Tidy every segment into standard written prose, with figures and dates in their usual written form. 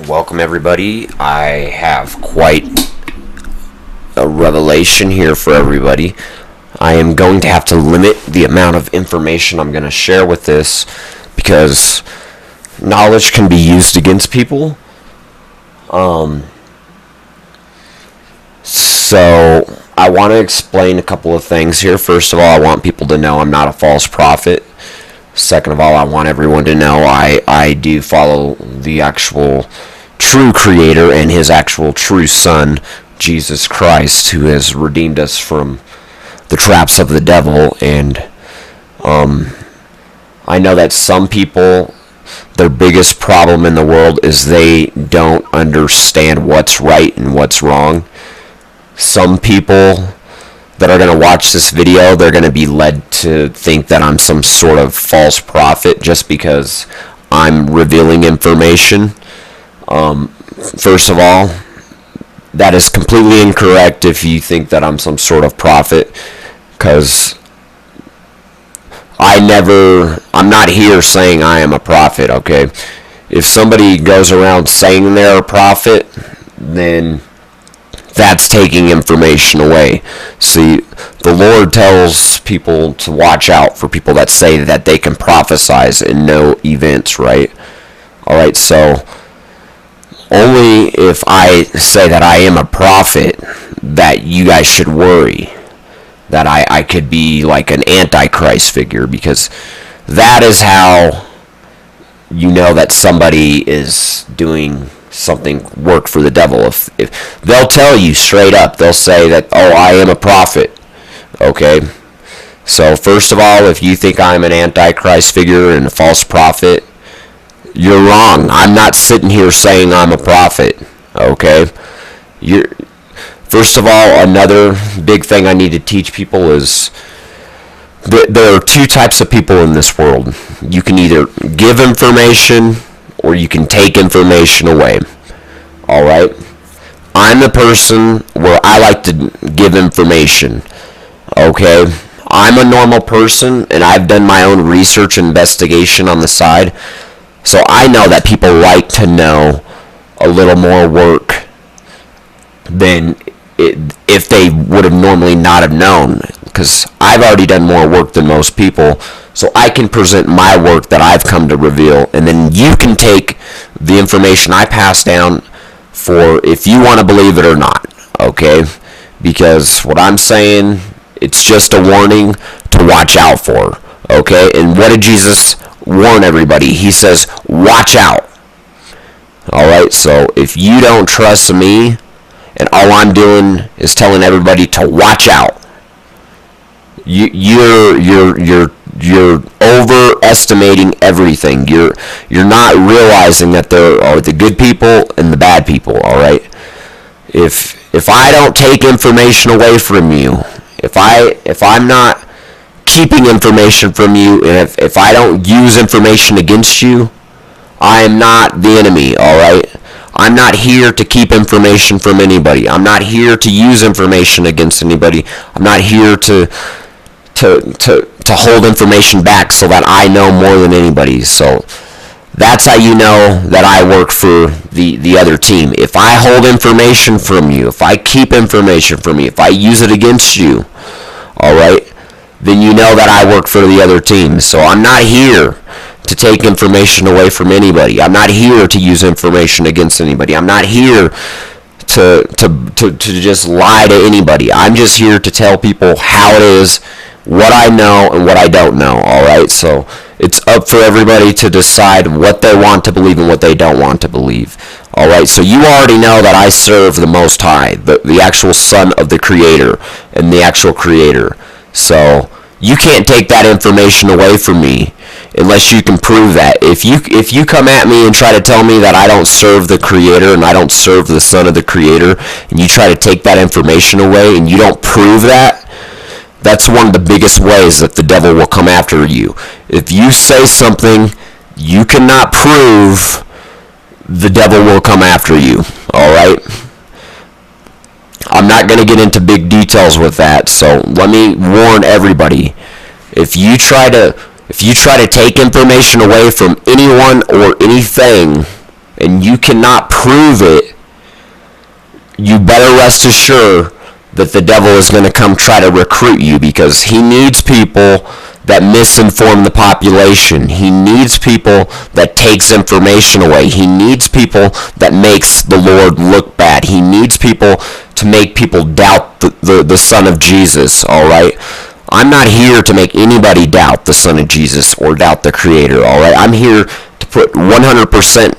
Welcome everybody. I have quite a revelation here for everybody. I am going to have to limit the amount of information I'm going to share with this because knowledge can be used against people. So I want to explain a couple of things here. First of all, I want people to know I'm not a false prophet. Second of all, I want everyone to know I do follow the actual true Creator and His actual true Son, Jesus Christ, who has redeemed us from the traps of the devil. And I know that some people, their biggest problem in the world is they don't understand what's right and what's wrong. Some people that are going to watch this video, they're going to be led to think that I'm some sort of false prophet just because I'm revealing information. First of all, that is completely incorrect if you think that I'm some sort of prophet, because I'm not here saying I am a prophet, okay? If somebody goes around saying they're a prophet, then that's taking information away. See, the Lord tells people to watch out for people that say that they can prophesize and know events, right? Alright, so only if I say that I am a prophet that you guys should worry that I could be like an antichrist figure, because that is how you know that somebody is doing something work for the devil. If they'll tell you straight up, they'll say that, oh, I am a prophet. Okay, so first of all, if you think I'm an antichrist figure and a false prophet, you're wrong. I'm not sitting here saying I'm a prophet. Okay, first of all, another big thing I need to teach people is there are two types of people in this world. You can either give information or you can take information away. Alright? I'm the person where I like to give information. Okay? I'm a normal person and I've done my own research and investigation on the side. So I know that people like to know a little more work than if they would have normally not have known. Because I've already done more work than most people, so I can present my work that I've come to reveal, and then you can take the information I pass down for if you want to believe it or not, okay? Because what I'm saying, it's just a warning to watch out for, okay? And what did Jesus warn everybody? He says, watch out. Alright, so if you don't trust me, and all I'm doing is telling everybody to watch out, you're overestimating everything. You're not realizing that there are the good people and the bad people. All right. If I don't take information away from you, if I'm not keeping information from you, and if I don't use information against you, I am not the enemy. All right. I'm not here to keep information from anybody. I'm not here to use information against anybody. I'm not here to hold information back so that I know more than anybody. So that's how you know that I work for the other team. If I hold information from you, if I keep information from you, if I use it against you, alright, then you know that I work for the other team. So I'm not here to take information away from anybody. I'm not here to use information against anybody. I'm not here to just lie to anybody. I'm just here to tell people how it is, what I know and what I don't know. Alright, so it's up for everybody to decide what they want to believe and what they don't want to believe. Alright, so you already know that I serve the Most High, the actual Son of the Creator and the actual Creator. So you can't take that information away from me unless you can prove that. If you come at me and try to tell me that I don't serve the Creator and I don't serve the Son of the Creator, and you try to take that information away and you don't prove that, that's one of the biggest ways that the devil will come after you. If you say something you cannot prove, the devil will come after you. Alright? I'm not going to get into big details with that, so let me warn everybody. If you try to take information away from anyone or anything, and you cannot prove it, you better rest assured that the devil is going to come try to recruit you, because he needs people that misinform the population. He needs people that takes information away. He needs people that makes the Lord look bad. He needs people to make people doubt the Son of Jesus, all right? I'm not here to make anybody doubt the Son of Jesus or doubt the Creator, all right? I'm here to put 100%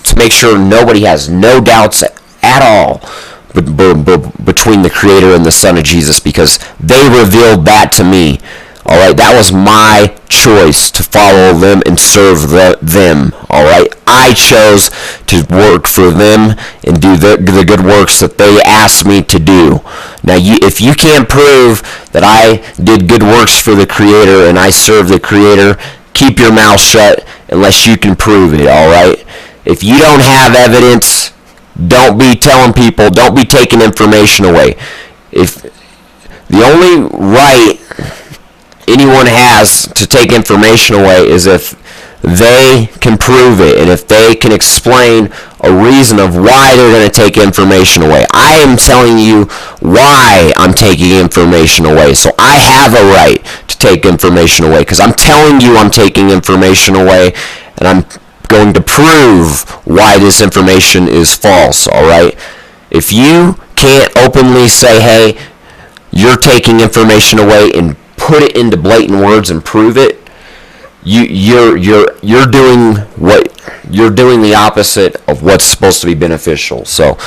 to make sure nobody has no doubts at all between the Creator and the Son of Jesus, because they revealed that to me. All right, that was my choice to follow them and serve them. All right, I chose to work for them and do the good works that they asked me to do. Now, if you can't prove that I did good works for the Creator and I serve the Creator, keep your mouth shut unless you can prove it. All right, if you don't have evidence, don't be telling people, don't be taking information away. If the only right anyone has to take information away is if they can prove it and if they can explain a reason of why they're going to take information away. I am telling you why I'm taking information away. So I have a right to take information away, because I'm telling you I'm taking information away, and I'm going to prove why this information is false, all right? If you can't openly say, hey, you're taking information away, and put it into blatant words and prove it, you're doing the opposite of what's supposed to be beneficial. So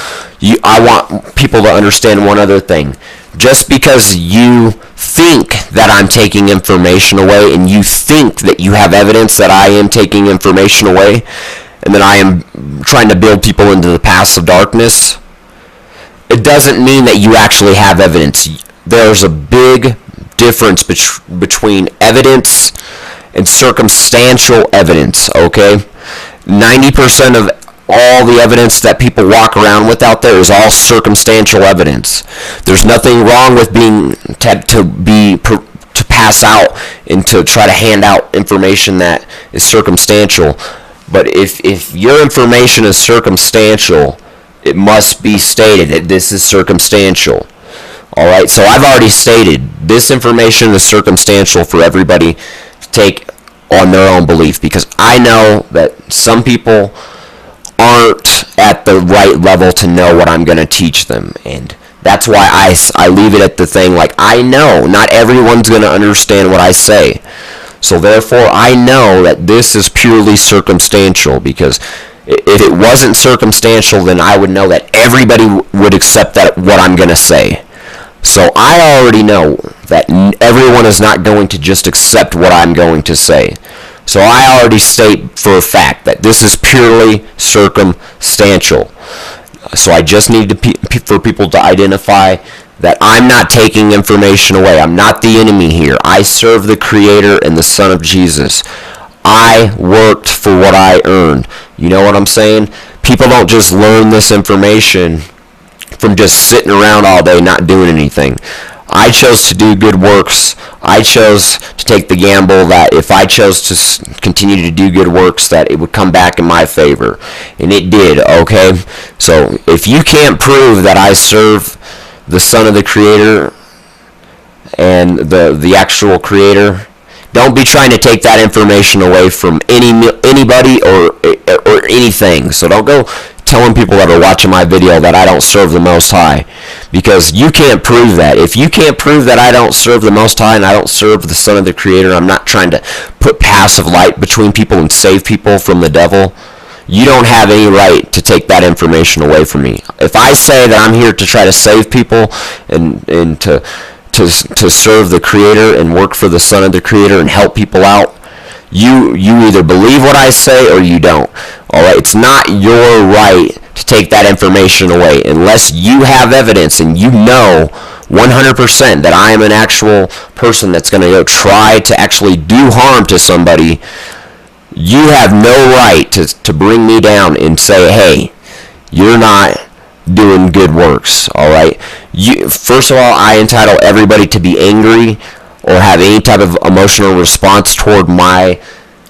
I want people to understand one other thing. Just because you think that I'm taking information away, and you think that you have evidence that I am taking information away, and that I am trying to build people into the paths of darkness, it doesn't mean that you actually have evidence. There's a big difference between evidence and circumstantial evidence, okay? 90% of all the evidence that people walk around with out there is all circumstantial evidence. There's nothing wrong with to pass out and to try to hand out information that is circumstantial. But if your information is circumstantial, it must be stated that this is circumstantial. All right, so I've already stated this information is circumstantial for everybody to take on their own belief, because I know that some people aren't at the right level to know what I'm going to teach them, and that's why I leave it at the thing, like, I know not everyone's going to understand what I say, so therefore I know that this is purely circumstantial, because if it wasn't circumstantial, then I would know that everybody would accept that what I'm going to say. So I already know that everyone is not going to just accept what I'm going to say. So I already state for a fact that this is purely circumstantial. So I just need for people to identify that I'm not taking information away. I'm not the enemy here. I serve the Creator and the Son of Jesus. I worked for what I earned. You know what I'm saying? People don't just learn this information from just sitting around all day not doing anything. I chose to do good works. I chose to take the gamble that if I chose to continue to do good works, that it would come back in my favor. And it did, okay? So if you can't prove that I serve the Son of the Creator and the actual Creator, don't be trying to take that information away from anybody or anything. So don't go telling people that are watching my video that I don't serve the Most High, because you can't prove that. If you can't prove that I don't serve the Most High and I don't serve the Son of the Creator, I'm not trying to put passive light between people and save people from the devil, you don't have any right to take that information away from me. If I say that I'm here to try to save people and to serve the Creator and work for the Son of the Creator and help people out, you either believe what I say or you don't. Alright, it's not your right to take that information away unless you have evidence and you know 100% that I am an actual person that's going to go try to actually do harm to somebody. You have no right to bring me down and say, hey, you're not doing good works. Alright, first of all, I entitle everybody to be angry or have any type of emotional response toward my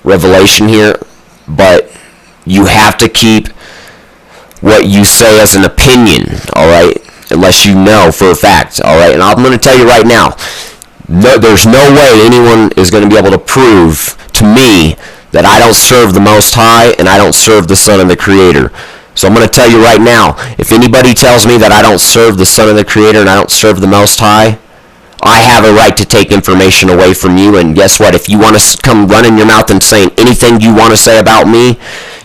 revelation here, but You have to keep what you say as an opinion, all right? Unless you know for a fact, all right? And I'm going to tell you right now, there's no way anyone is going to be able to prove to me that I don't serve the Most High and I don't serve the Son of the Creator. So I'm going to tell you right now, if anybody tells me that I don't serve the Son of the Creator and I don't serve the Most High, I have a right to take information away from you. And guess what? If you want to come running your mouth and saying anything you want to say about me,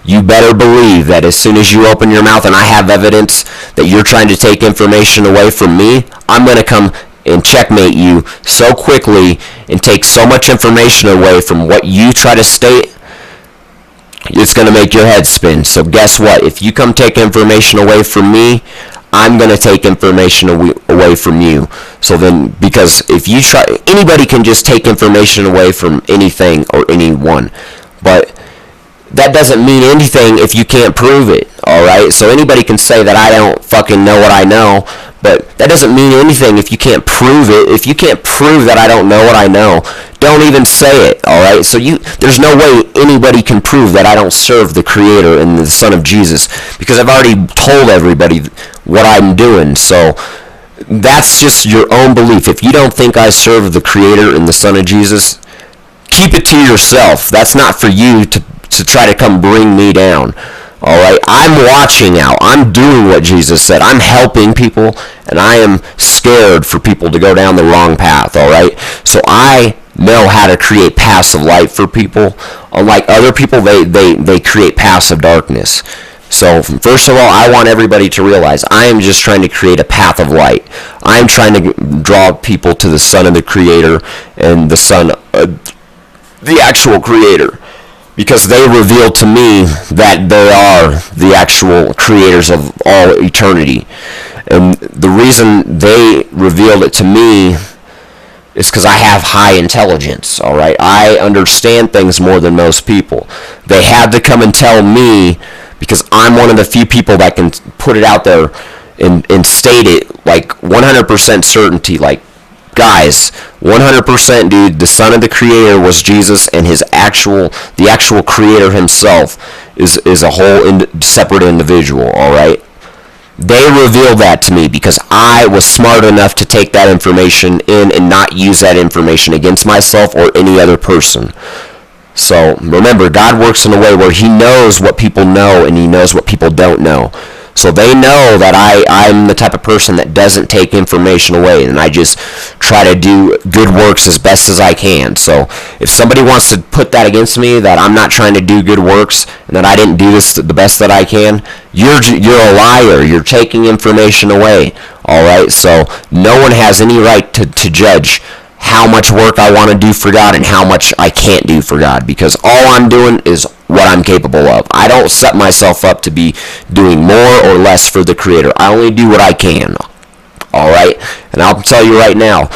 you better believe that as soon as you open your mouth and I have evidence that you're trying to take information away from me, I'm going to come and checkmate you so quickly and take so much information away from what you try to state, it's going to make your head spin. So guess what? If you come take information away from me, I'm going to take information away from you. So then, because if you try, anybody can just take information away from anything or anyone. But that doesn't mean anything if you can't prove it, alright? So anybody can say that I don't fucking know what I know, but that doesn't mean anything if you can't prove it. If you can't prove that I don't know what I know, don't even say it, alright? So there's no way anybody can prove that I don't serve the Creator and the Son of Jesus, because I've already told everybody what I'm doing. So that's just your own belief. If you don't think I serve the Creator and the Son of Jesus, keep it to yourself. That's not for you to try to come bring me down. Alright, I'm watching now. I'm doing what Jesus said. I'm helping people, and I am scared for people to go down the wrong path, alright? So I know how to create paths of light for people. Unlike other people, they create paths of darkness. So first of all, I want everybody to realize I am just trying to create a path of light. I'm trying to draw people to the Son of the Creator and the Son, the actual Creator. Because they revealed to me that they are the actual creators of all eternity. And the reason they revealed it to me is because I have high intelligence, alright? I understand things more than most people. They had to come and tell me, because I'm one of the few people that can put it out there and state it like 100% certainty, like, guys, 100%, dude, the Son of the Creator was Jesus, and the actual Creator himself is a whole separate individual, alright? They revealed that to me because I was smart enough to take that information in and not use that information against myself or any other person. So, remember, God works in a way where He knows what people know and He knows what people don't know. So they know that I'm the type of person that doesn't take information away, and I just try to do good works as best as I can. So if somebody wants to put that against me, that I'm not trying to do good works and that I didn't do this the best that I can, you're a liar. You're taking information away. All right. So no one has any right to judge how much work I want to do for God and how much I can't do for God, because all I'm doing is what I'm capable of. I don't set myself up to be doing more or less for the Creator. I only do what I can. Alright? And I'll tell you right now,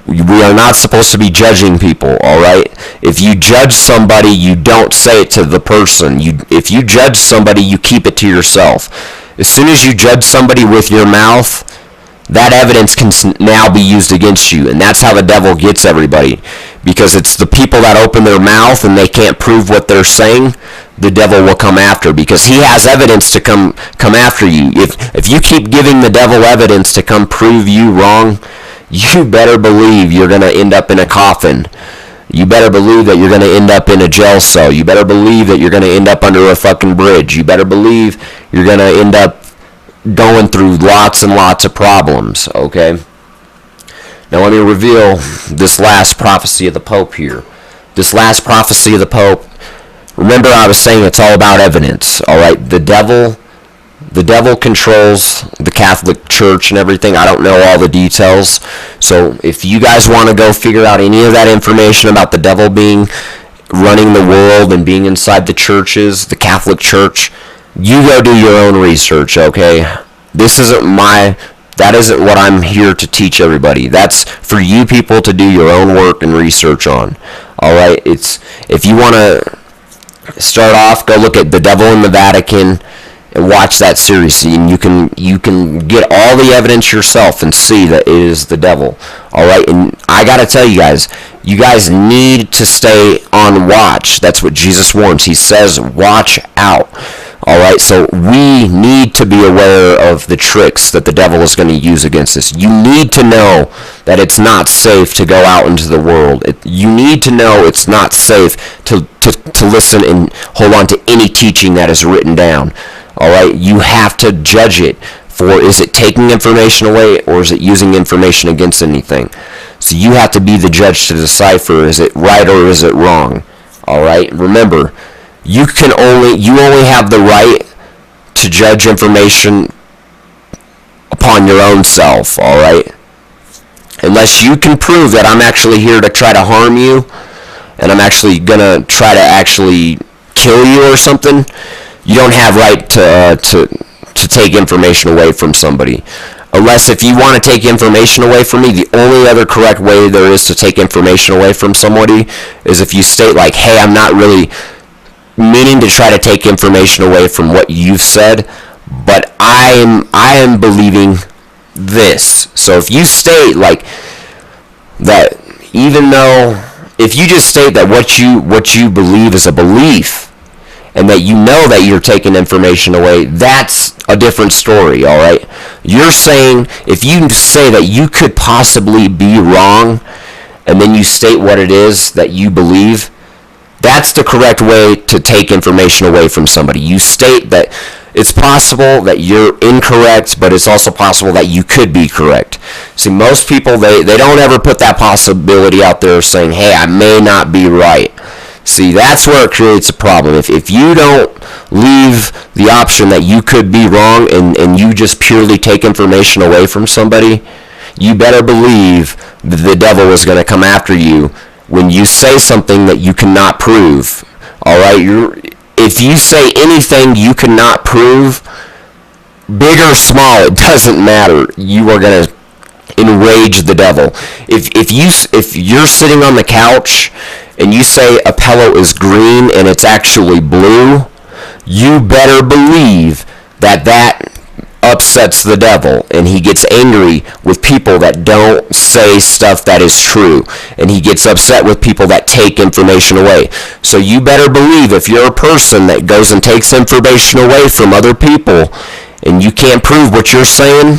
we are not supposed to be judging people, alright? If you judge somebody, you don't say it to the person. If you judge somebody, you keep it to yourself. As soon as you judge somebody with your mouth, that evidence can now be used against you, and that's how the devil gets everybody, because it's the people that open their mouth and they can't prove what they're saying. The devil will come after, because he has evidence to come after you. If you keep giving the devil evidence to come prove you wrong, you better believe you're going to end up in a coffin. You better believe that you're going to end up in a jail cell. You better believe that you're going to end up under a fucking bridge. You better believe you're going to end up going through lots and lots of problems, okay? Now let me reveal this last prophecy of the Pope here. This last prophecy of the Pope, remember I was saying it's all about evidence, alright? The devil controls the Catholic Church and everything. I don't know all the details. So if you guys want to go figure out any of that information about the devil running the world and being inside the churches, the Catholic Church, you go do your own research, okay? That isn't what I'm here to teach everybody. That's for you people to do your own work and research on. Alright? If you want to start off, go look at the devil in the Vatican and watch that series, and you can get all the evidence yourself and see that it is the devil. All right, and I gotta tell you guys need to stay on watch. That's what Jesus warns. He says, watch out. All right, so we need to be aware of the tricks that the devil is going to use against us. You need to know that it's not safe to go out into the world. You need to know it's not safe to listen and hold on to any teaching that is written down. All right, you have to judge it for, is it taking information away or is it using information against anything? So you have to be the judge to decipher, is it right or is it wrong? All right, remember, you only have the right to judge information upon your own self, all right? Unless you can prove that I'm actually here to try to harm you and I'm actually going to try to actually kill you or something, you don't have right to take information away from somebody. Unless if you want to take information away from me, the only other correct way there is to take information away from somebody is if you state like, hey, I'm not really meaning to try to take information away from what you've said, but I am believing this. So if you state like that, even though if you just state that what you believe is a belief and that you know that you're taking information away, that's a different story, all right? You're saying, if you say that you could possibly be wrong and then you state what it is that you believe, that's the correct way to take information away from somebody. You state that it's possible that you're incorrect, but it's also possible that you could be correct. See, most people, they don't ever put that possibility out there saying, hey, I may not be right. See, that's where it creates a problem. If you don't leave the option that you could be wrong and you just purely take information away from somebody, you better believe that the devil is going to come after you when you say something that you cannot prove. All right, if you say anything you cannot prove, big or small, it doesn't matter. You are going to enrage the devil. If you're sitting on the couch and you say a pillow is green and it's actually blue, you better believe that upsets the devil, and he gets angry with people that don't say stuff that is true, and he gets upset with people that take information away. So you better believe, if you're a person that goes and takes information away from other people and you can't prove what you're saying,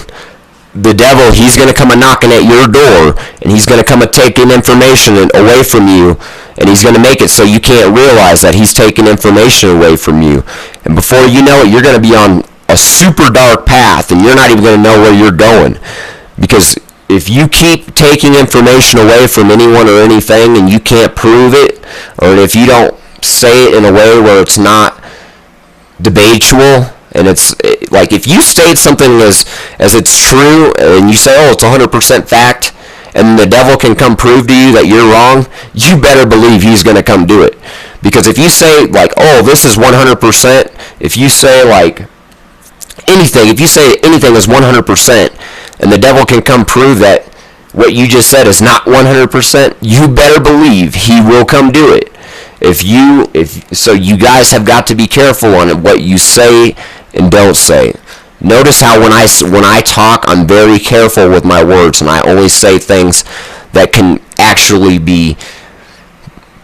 the devil, he's going to come a knocking at your door, and he's going to come a taking information away from you, and he's going to make it so you can't realize that he's taking information away from you. And before you know it, you're going to be on a super dark path, and you're not even going to know where you're going. Because if you keep taking information away from anyone or anything and you can't prove it, or if you don't say it in a way where it's not debatable, and it's like if you state something as it's true and you say, oh, it's 100% fact, and the devil can come prove to you that you're wrong, you better believe he's going to come do it. Because if you say like, oh, this is 100%, if you say like anything, if you say anything is 100%, and the devil can come prove that what you just said is not 100%, you better believe he will come do it. So you guys have got to be careful on what you say and don't say. Notice how when I talk, I'm very careful with my words, and I only say things that can actually be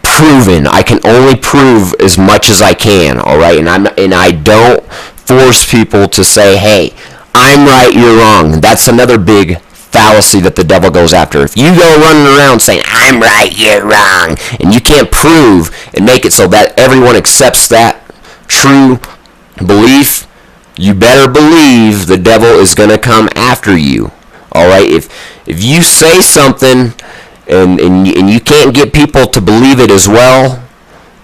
proven. I can only prove as much as I can, all right? And I don't force people to say, hey, I'm right, you're wrong. That's another big fallacy that the devil goes after. If you go running around saying, I'm right, you're wrong, and you can't prove and make it so that everyone accepts that true belief, you better believe the devil is going to come after you. All right? If you say something and you can't get people to believe it as well,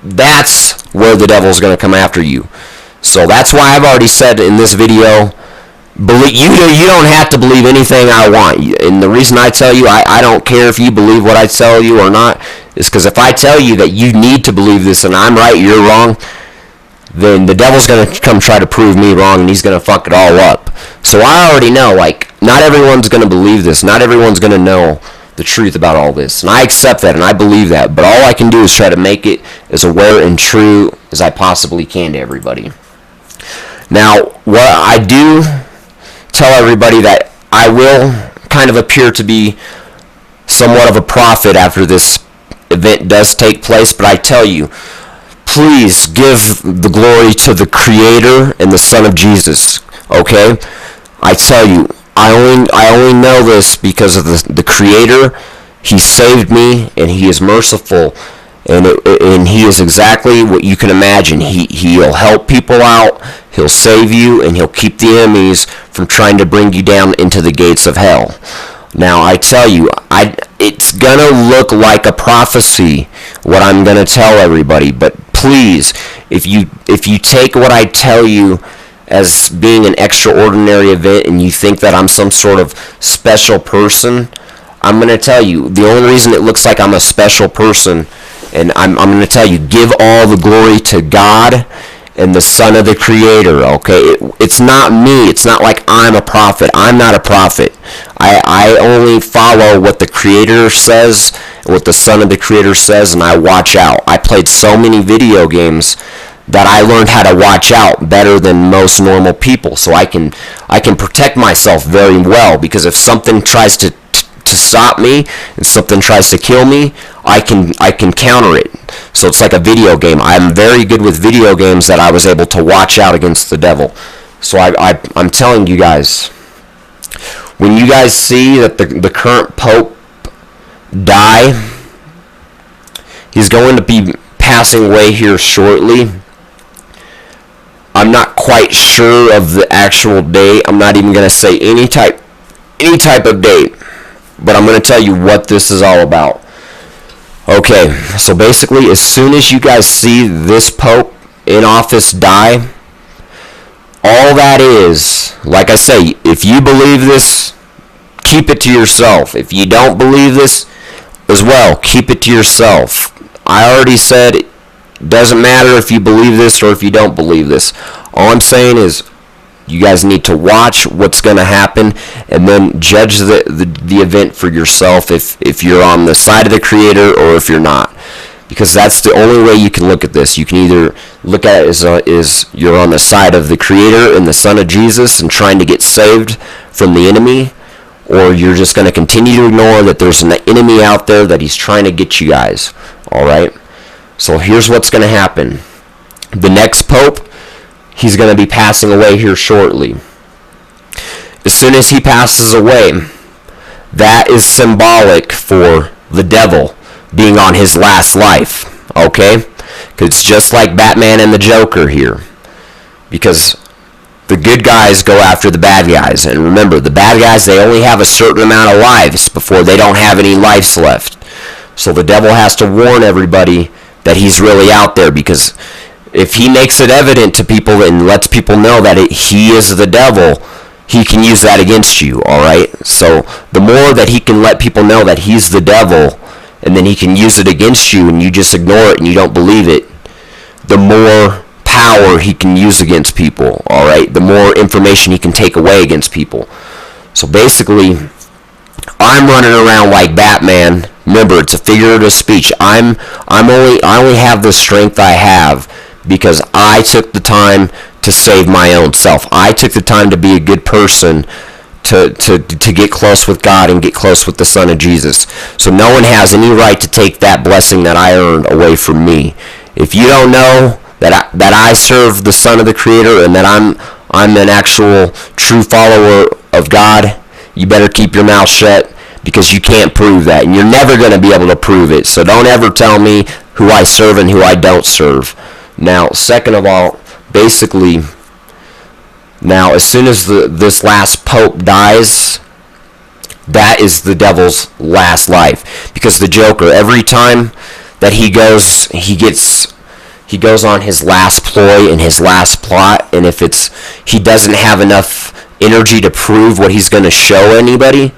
that's where the devil's going to come after you. So that's why I've already said in this video, you don't have to believe anything I want. And the reason I tell you I don't care if you believe what I tell you or not is because if I tell you that you need to believe this and I'm right, you're wrong, then the devil's going to come try to prove me wrong, and he's going to fuck it all up. So I already know, like, not everyone's going to believe this. Not everyone's going to know the truth about all this. And I accept that, and I believe that. But all I can do is try to make it as aware and true as I possibly can to everybody. Now, what I do tell everybody that I will kind of appear to be somewhat of a prophet after this event does take place, but I tell you, please give the glory to the Creator and the Son of Jesus, okay? I tell you, I only know this because of the Creator. He saved me, and He is merciful, and He is exactly what you can imagine. He'll help people out, He'll save you, and He'll keep the enemies from trying to bring you down into the gates of hell. Now, I tell you, it's going to look like a prophecy, what I'm going to tell everybody, but please, if you take what I tell you as being an extraordinary event and you think that I'm some sort of special person, I'm going to tell you, the only reason it looks like I'm a special person, and I'm going to tell you, give all the glory to God and the Son of the Creator, okay? It's not me. It's not like I'm a prophet. I'm not a prophet. I only follow what the Creator says, what the Son of the Creator says, and I watch out. I played so many video games that I learned how to watch out better than most normal people, so I can protect myself very well, because if something tries to stop me and something tries to kill me, I can counter it. So it's like a video game. I'm very good with video games that I was able to watch out against the devil. So I'm telling you guys, when you guys see that the current Pope die, he's going to be passing away here shortly. I'm not quite sure of the actual date. I'm not even going to say any type of date, but I'm going to tell you what this is all about. Okay, so basically, as soon as you guys see this Pope in office die, all that is, like I say, if you believe this, keep it to yourself. If you don't believe this as well, keep it to yourself. I already said it doesn't matter if you believe this or if you don't believe this. All I'm saying is you guys need to watch what's going to happen and then judge the event for yourself if you're on the side of the Creator or if you're not. Because that's the only way you can look at this. You can either look at it as you're on the side of the Creator and the Son of Jesus and trying to get saved from the enemy, or you're just going to continue to ignore that there's an enemy out there that he's trying to get you guys. Alright? So here's what's going to happen. The next Pope, he's going to be passing away here shortly. As soon as he passes away, that is symbolic for the devil being on his last life, okay? Because it's just like Batman and the Joker here. Because the good guys go after the bad guys. And remember, the bad guys, they only have a certain amount of lives before they don't have any lives left. So the devil has to warn everybody that he's really out there, because if he makes it evident to people and lets people know that he is the devil, he can use that against you, alright? So the more that he can let people know that he's the devil, and then he can use it against you and you just ignore it and you don't believe it, the more power he can use against people, alright? The more information he can take away against people. So basically, I'm running around like Batman. Remember, it's a figurative speech. I only have the strength I have because I took the time to save my own self. I took the time to be a good person, to get close with God and get close with the Son of Jesus. So no one has any right to take that blessing that I earned away from me. If you don't know that I serve the Son of the Creator and that I'm an actual true follower of God, you better keep your mouth shut, because you can't prove that, and you're never going to be able to prove it. So don't ever tell me who I serve and who I don't serve. Now, second of all, basically, now as soon as this last Pope dies, that is the devil's last life. Because the Joker, every time that he goes on his last ploy and his last plot, and if he doesn't have enough energy to prove what he's going to show anybody,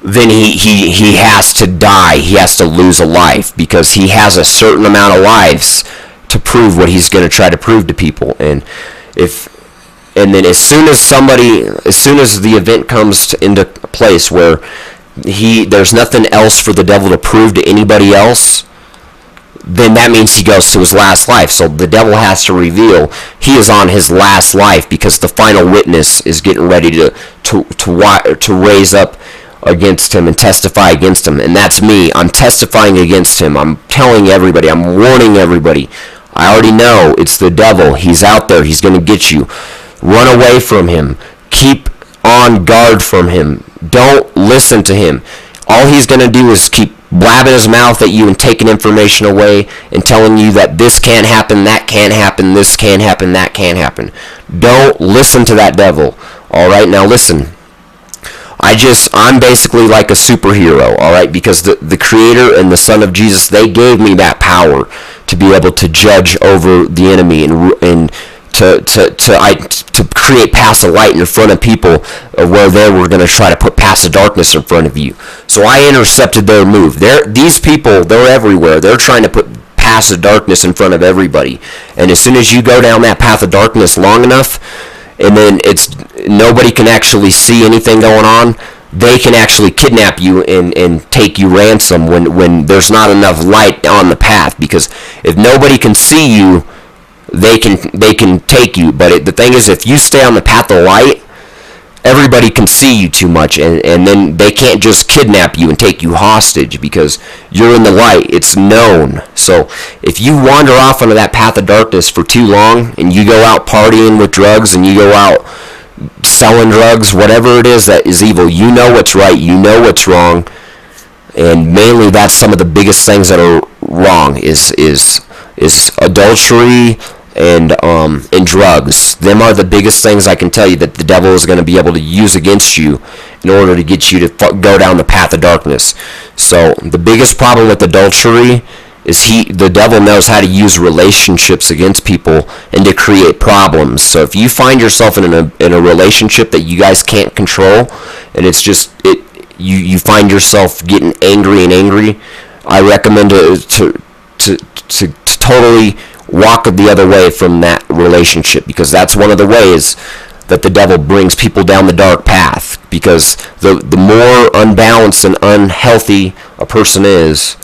then he has to die. He has to lose a life, because he has a certain amount of lives to prove what he's going to try to prove to people. And then as soon as the event comes into a place where there's nothing else for the devil to prove to anybody else, then that means he goes to his last life. So the devil has to reveal he is on his last life, because the final witness is getting ready to raise up against him and testify against him. And that's me. I'm testifying against him. I'm telling everybody. I'm warning everybody. I already know it's the devil. He's out there. He's going to get you. Run away from him. Keep on guard from him. Don't listen to him. All he's going to do is keep blabbing his mouth at you and taking information away and telling you that this can't happen, that can't happen, this can't happen, that can't happen. Don't listen to that devil. All right, now listen. I'm basically like a superhero, all right, because the Creator and the Son of Jesus, they gave me that power to be able to judge over the enemy and to create paths of light in front of people where they were going to try to put paths of darkness in front of you. So I intercepted their move. These people, they're everywhere. They're trying to put paths of darkness in front of everybody. And as soon as you go down that path of darkness long enough, and then nobody can actually see anything going on, they can actually kidnap you and take you ransom when there's not enough light on the path. Because if nobody can see you, they can take you. But the thing is, if you stay on the path of light, everybody can see you too much, and then they can't just kidnap you and take you hostage because you're in the light. It's known. So if you wander off onto that path of darkness for too long, and you go out partying with drugs, and you go out selling drugs, whatever it is that is evil, you know what's right, you know what's wrong, and mainly that's some of the biggest things that are wrong is adultery and drugs. Them are the biggest things I can tell you that the devil is going to be able to use against you in order to get you to go down the path of darkness. So the biggest problem with adultery is the devil knows how to use relationships against people and to create problems. So if you find yourself in a relationship that you guys can't control, and it's just you find yourself getting angry, I recommend to totally walk the other way from that relationship, because that's one of the ways that the devil brings people down the dark path. Because the more unbalanced and unhealthy a person is,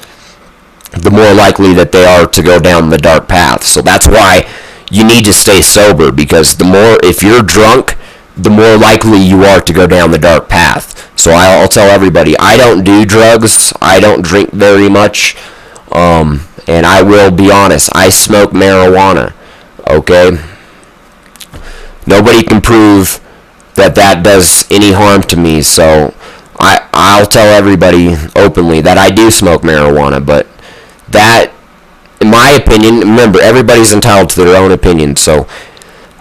the more likely that they are to go down the dark path. So that's why you need to stay sober, because if you're drunk, the more likely you are to go down the dark path. So I'll tell everybody, I don't do drugs, I don't drink very much, and I will be honest, I smoke marijuana, okay? Nobody can prove that does any harm to me, so I'll tell everybody openly that I do smoke marijuana. But that, in my opinion, remember, everybody's entitled to their own opinion, so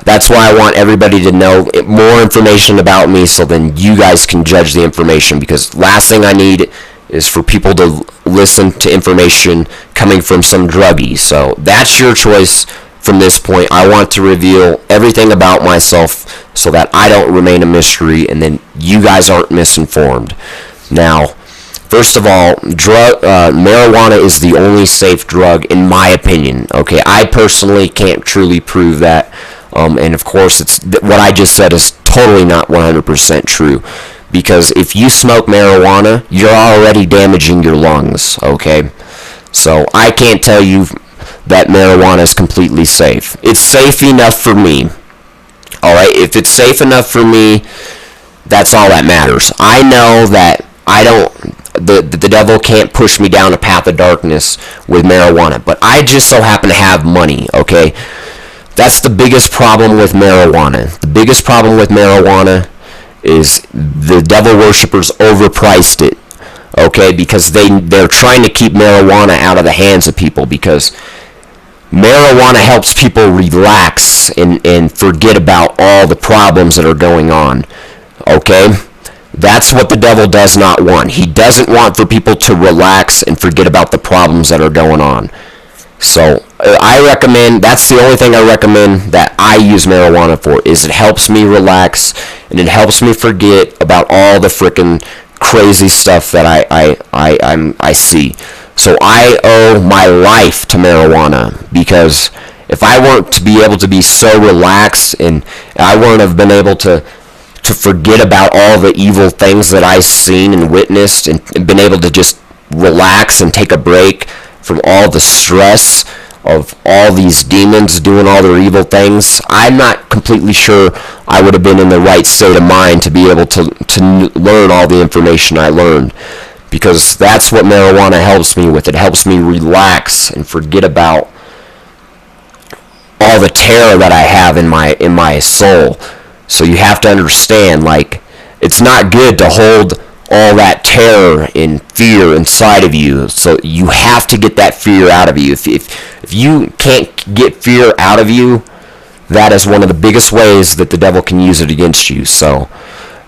that's why I want everybody to know more information about me, so then you guys can judge the information. Because last thing I need is for people to listen to information coming from some druggie. So that's your choice from this point. I want to reveal everything about myself so that I don't remain a mystery, and then you guys aren't misinformed. Now, first of all, marijuana is the only safe drug in my opinion. Okay, I personally can't truly prove that, and of course, what I just said is totally not 100% true. Because if you smoke marijuana, you're already damaging your lungs, okay? So I can't tell you that marijuana is completely safe. It's safe enough for me, all right? If it's safe enough for me, that's all that matters. I know that the devil can't push me down a path of darkness with marijuana, but I just so happen to have money, okay? That's the biggest problem with marijuana. The biggest problem with marijuana is the devil worshippers overpriced it, okay? Because they're trying to keep marijuana out of the hands of people, because marijuana helps people relax and forget about all the problems that are going on, okay? That's what the devil does not want. He doesn't want for people to relax and forget about the problems that are going on. So that's the only thing I recommend that I use marijuana for, is it helps me relax and it helps me forget about all the frickin' crazy stuff that I see. So I owe my life to marijuana, because if I weren't to be able to be so relaxed, and I wouldn't have been able to forget about all the evil things that I've seen and witnessed, and been able to just relax and take a break from all the stress of all these demons doing all their evil things, I'm not completely sure I would have been in the right state of mind to be able to learn all the information I learned. Because that's what marijuana helps me with. It helps me relax and forget about all the terror that I have in my soul. So you have to understand, like, it's not good to hold all that terror and fear inside of you. So you have to get that fear out of you. If you can't get fear out of you, that is one of the biggest ways that the devil can use it against you. So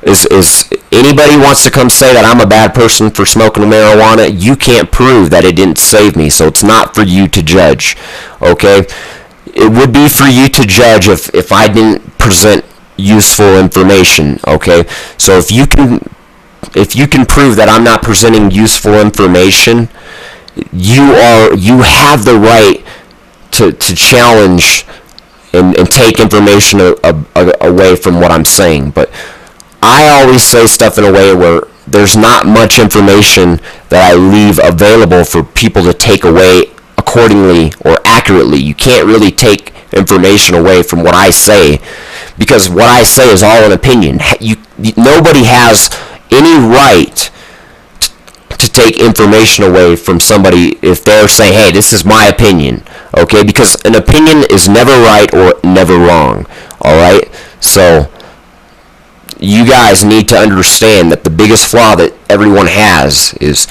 is anybody wants to come say that I'm a bad person for smoking marijuana, you can't prove that it didn't save me. So it's not for you to judge. Okay? It would be for you to judge if I didn't present useful information. Okay? So if you can prove that I'm not presenting useful information, you have the right to challenge and take information away from what I'm saying. But I always say stuff in a way where there's not much information that I leave available for people to take away accordingly or accurately. You can't really take information away from what I say, because what I say is all an opinion. Nobody has any right to take information away from somebody if they're saying, hey, this is my opinion. Okay? Because an opinion is never right or never wrong. Alright? So you guys need to understand that the biggest flaw that everyone has is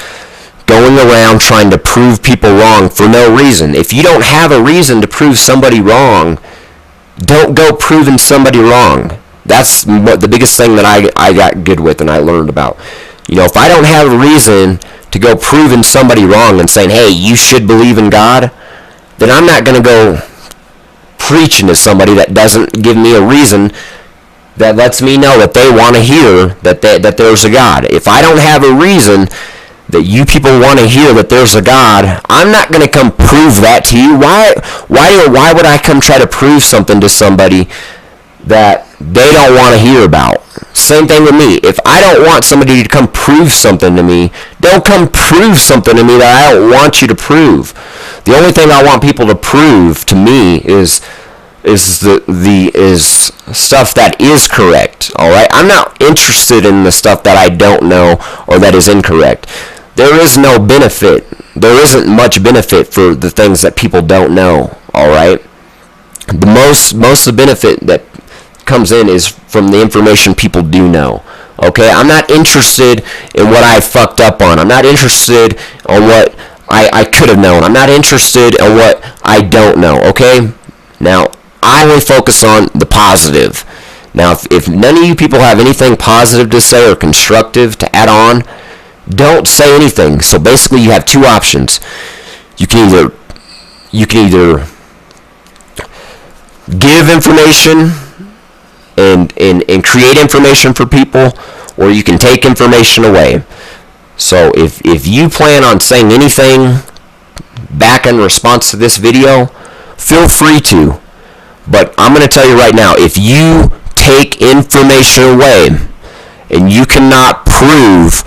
going around trying to prove people wrong for no reason. If you don't have a reason to prove somebody wrong, don't go proving somebody wrong. That's the biggest thing that I got good with and I learned about. You know, if I don't have a reason to go proving somebody wrong and saying, hey, you should believe in God, then I'm not going to go preaching to somebody that doesn't give me a reason that lets me know that they want to hear that there's a God. If I don't have a reason that you people want to hear that there's a God, I'm not going to come prove that to you. Why would I come try to prove something to somebody that they don't want to hear about? Same thing with me. If I don't want somebody to come prove something to me, don't come prove something to me that I don't want you to prove. The only thing I want people to prove to me is stuff that is correct. All right, I'm not interested in the stuff that I don't know or that is incorrect. There is no benefit. There isn't much benefit for the things that people don't know. All right, the most of the benefit that comes in is from the information people do know. Okay, I'm not interested in what I fucked up on. I'm not interested in what I could have known. I'm not interested in what I don't know. Okay, now I only focus on the positive. Now, if none of you people have anything positive to say or constructive to add on, don't say anything. So basically, you have two options. You can either give information and create information for people, or you can take information away. So if you plan on saying anything back in response to this video, feel free to. But I'm going to tell you right now, if you take information away and you cannot prove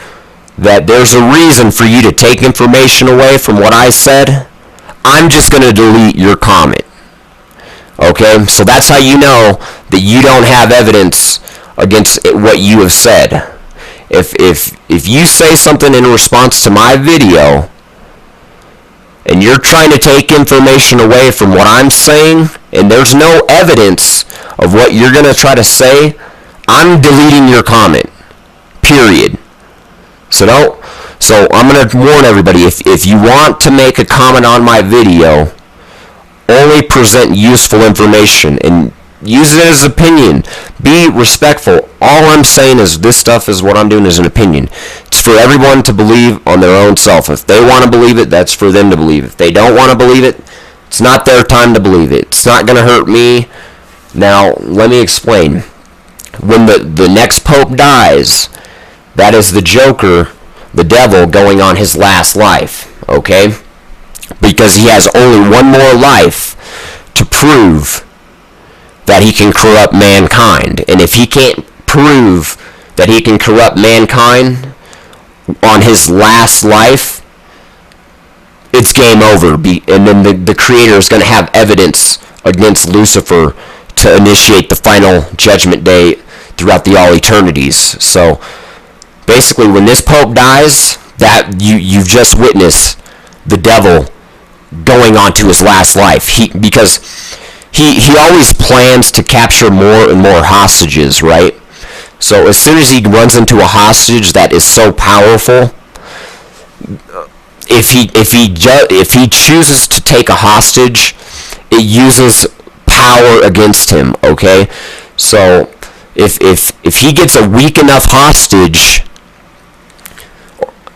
that there's a reason for you to take information away from what I said, I'm just going to delete your comment. Okay? So that's how you know that you don't have evidence against what you have said. If you say something in response to my video and you're trying to take information away from what I'm saying and there's no evidence of what you're going to try to say, I'm deleting your comment. Period. So I'm going to warn everybody, if you want to make a comment on my video, only present useful information and use it as opinion. Be respectful. All I'm saying is this stuff is what I'm doing as an opinion. It's for everyone to believe on their own self. If they want to believe it, that's for them to believe. If they don't want to believe it, it's not their time to believe it. It's not going to hurt me. Now, let me explain. When the next pope dies, that is the Joker, the devil, going on his last life. Okay? Because he has only one more life to prove that he can corrupt mankind. And if he can't prove that he can corrupt mankind on his last life, it's game over. And then the Creator is going to have evidence against Lucifer to initiate the final judgment day throughout the all eternities. So basically, when this Pope dies, that you've just witnessed the devil going on to his last life. Because he always plans to capture more and more hostages, right? So as soon as he runs into a hostage that is so powerful, if he chooses to take a hostage, it uses power against him. Okay, so if he gets a weak enough hostage,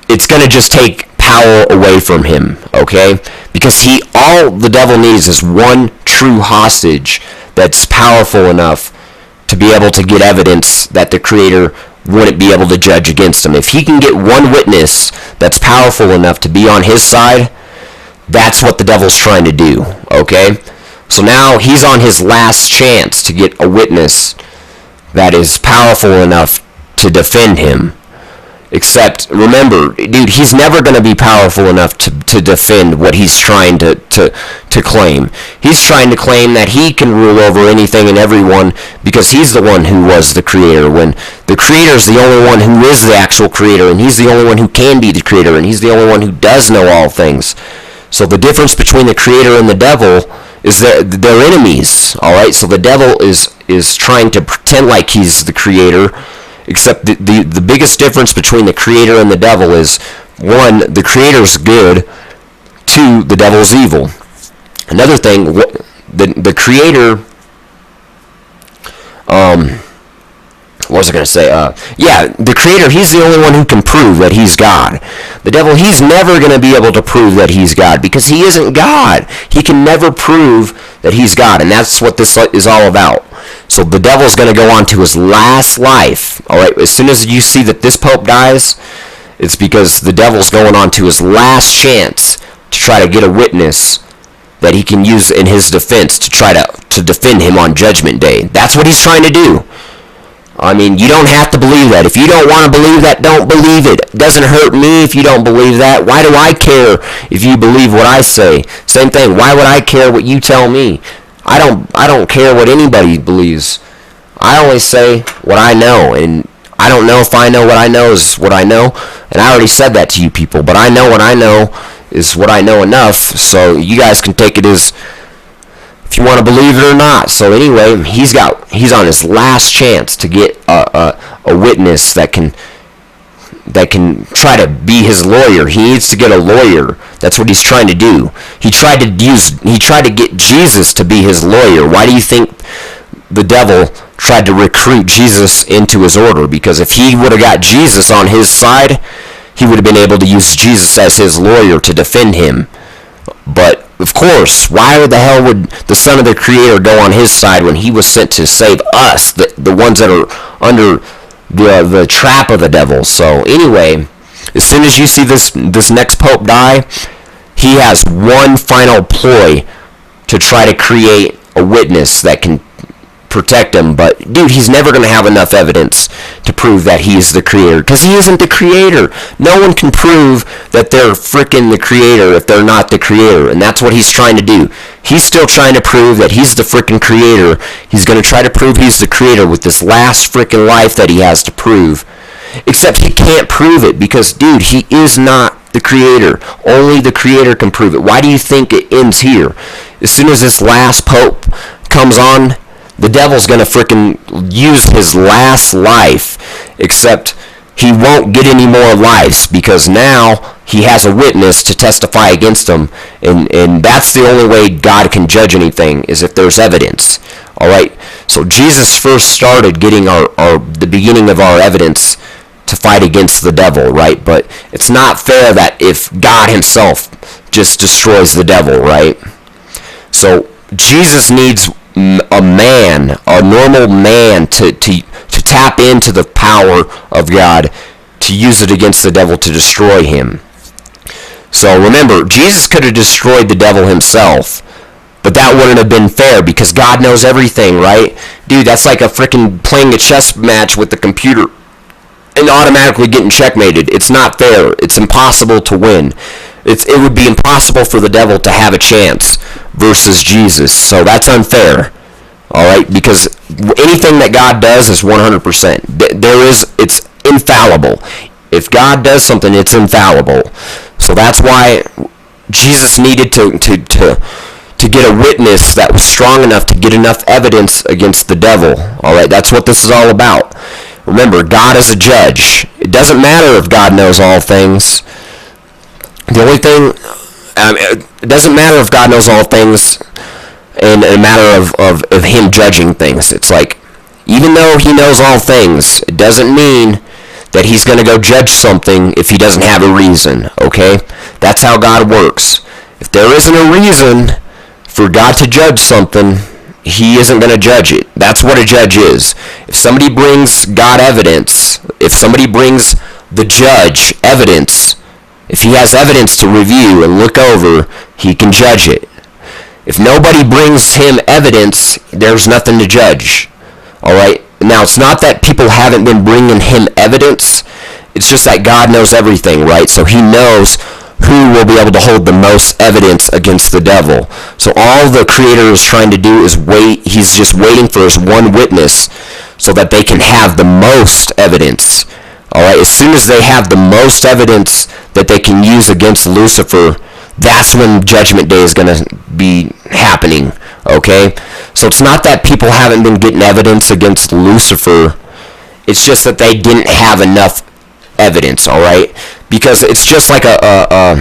it's gonna just take power away from him. Okay, because all the devil needs is one true hostage that's powerful enough to be able to get evidence that the Creator wouldn't be able to judge against him. If he can get one witness that's powerful enough to be on his side, that's what the devil's trying to do, okay? So now he's on his last chance to get a witness that is powerful enough to defend him. Except, remember, dude, he's never going to be powerful enough to defend what he's trying to claim. He's trying to claim that he can rule over anything and everyone because he's the one who was the Creator, when the Creator is the only one who is the actual Creator, and he's the only one who can be the Creator, and he's the only one who does know all things. So the difference between the Creator and the devil is that they're enemies, alright? So the devil is trying to pretend like he's the Creator, except the biggest difference between the Creator and the devil is, one, the Creator's good, two, the devil's evil. Another thing, the Creator, what was I going to say? The Creator, he's the only one who can prove that he's God. The devil, he's never going to be able to prove that he's God because he isn't God. He can never prove that he's God, and that's what this is all about. So the devil's going to go on to his last life. All right, as soon as you see that this Pope dies, it's because the devil's going on to his last chance to try to get a witness that he can use in his defense to try to defend him on Judgment Day. That's what he's trying to do. I mean, you don't have to believe that. If you don't want to believe that, don't believe it. It doesn't hurt me if you don't believe that. Why do I care if you believe what I say? Same thing. Why would I care what you tell me? I don't care what anybody believes. I only say what I know, and I don't know if I know what I know is what I know, and I already said that to you people, but I know what I know is what I know enough, so you guys can take it as if you want to believe it or not. So anyway, he's on his last chance to get a witness that can try to be his lawyer. He needs to get a lawyer. That's what he's trying to do. He tried to get Jesus to be his lawyer. Why do you think the devil tried to recruit Jesus into his order? Because if he would have got Jesus on his side, he would have been able to use Jesus as his lawyer to defend him. But of course, why the hell would the Son of the Creator go on his side when he was sent to save us, the ones that are under the trap of the devil? So anyway, as soon as you see this next Pope die, he has one final ploy to try to create a witness that can protect him. But dude, he's never going to have enough evidence to prove that he's the Creator, because he isn't the Creator. No one can prove that they're freaking the Creator if they're not the Creator, and that's what he's trying to do. He's still trying to prove that he's the freaking Creator. He's going to try to prove he's the Creator with this last freaking life that he has to prove. Except he can't prove it because, dude, he is not the Creator. Only the Creator can prove it. Why do you think it ends here? As soon as this last Pope comes on, the devil's going to freaking use his last life, except he won't get any more lives because now he has a witness to testify against him, and that's the only way God can judge anything, is if there's evidence. Alright, so Jesus first started getting the beginning of our evidence to fight against the devil, right? But it's not fair that if God himself just destroys the devil, right? So Jesus needs a normal man to tap into the power of God, to use it against the devil to destroy him. So remember, Jesus could have destroyed the devil himself, but that wouldn't have been fair because God knows everything, right? Dude, that's like a freaking playing a chess match with the computer and automatically getting checkmated. It's not fair. It's impossible to win. It would be impossible for the devil to have a chance versus Jesus. So that's unfair. All right, because anything that God does is 100%. It's infallible. If God does something, it's infallible. So that's why Jesus needed to get a witness that was strong enough to get enough evidence against the devil. All right, that's what this is all about. Remember, God is a judge. It doesn't matter if God knows all things. The only thing, it doesn't matter if God knows all things in a matter of him judging things. It's like, even though he knows all things, it doesn't mean that he's going to go judge something if he doesn't have a reason, okay? That's how God works. If there isn't a reason for God to judge something, he isn't going to judge it. That's what a judge is. If somebody brings God evidence, if somebody brings the judge evidence, if he has evidence to review and look over, he can judge it. If nobody brings him evidence, there's nothing to judge. All right? Now, it's not that people haven't been bringing him evidence. It's just that God knows everything, right? So he knows who will be able to hold the most evidence against the devil. So all the Creator is trying to do is wait. He's just waiting for his one witness so that they can have the most evidence. All right? As soon as they have the most evidence that they can use against Lucifer, that's when Judgment Day is going to be happening, okay? So it's not that people haven't been getting evidence against Lucifer. It's just that they didn't have enough evidence, all right? Because it's just like a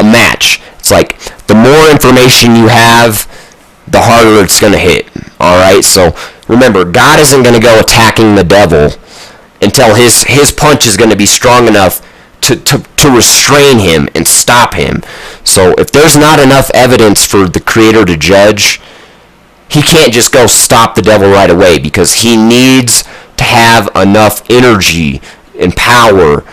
match. It's like the more information you have, the harder it's going to hit, all right? So remember, God isn't going to go attacking the devil until his punch is going to be strong enough to restrain him and stop him. So if there's not enough evidence for the Creator to judge, he can't just go stop the devil right away, because he needs to have enough energy and power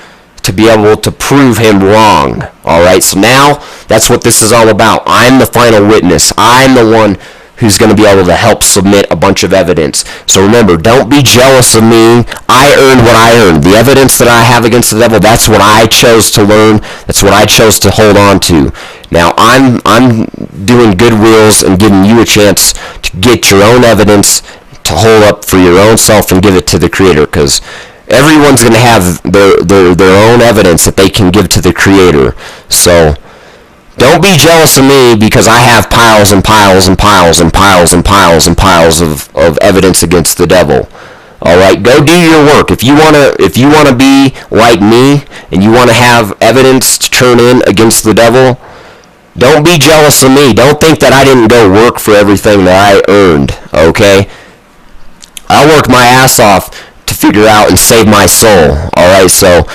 to be able to prove him wrong. Alright, so now that's what this is all about. I'm the final witness. I'm the one who's going to be able to help submit a bunch of evidence. So remember, don't be jealous of me. I earned what I earned. The evidence that I have against the devil, that's what I chose to learn. That's what I chose to hold on to. Now, I'm doing good wills and giving you a chance to get your own evidence to hold up for your own self and give it to the Creator, because everyone's going to have their own evidence that they can give to the Creator. So don't be jealous of me because I have piles and piles and piles and piles and piles and piles of evidence against the devil. All right, go do your work. If you wanna be like me and you wanna have evidence to turn in against the devil, don't be jealous of me. Don't think that I didn't go work for everything that I earned. Okay, I worked my ass off to figure out and save my soul. All right, so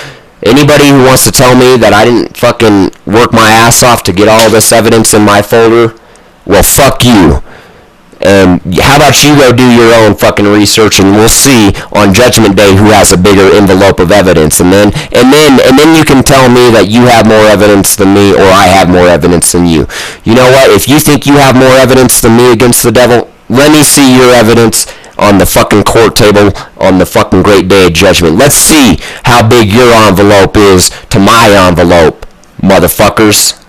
anybody who wants to tell me that I didn't fucking work my ass off to get all this evidence in my folder, well, fuck you. And how about you go do your own fucking research, and we'll see on Judgment Day who has a bigger envelope of evidence, and then you can tell me that you have more evidence than me, or I have more evidence than you. You know what? If you think you have more evidence than me against the devil, let me see your evidence on the fucking court table on the fucking great day of judgment. Let's see how big your envelope is to my envelope, motherfuckers.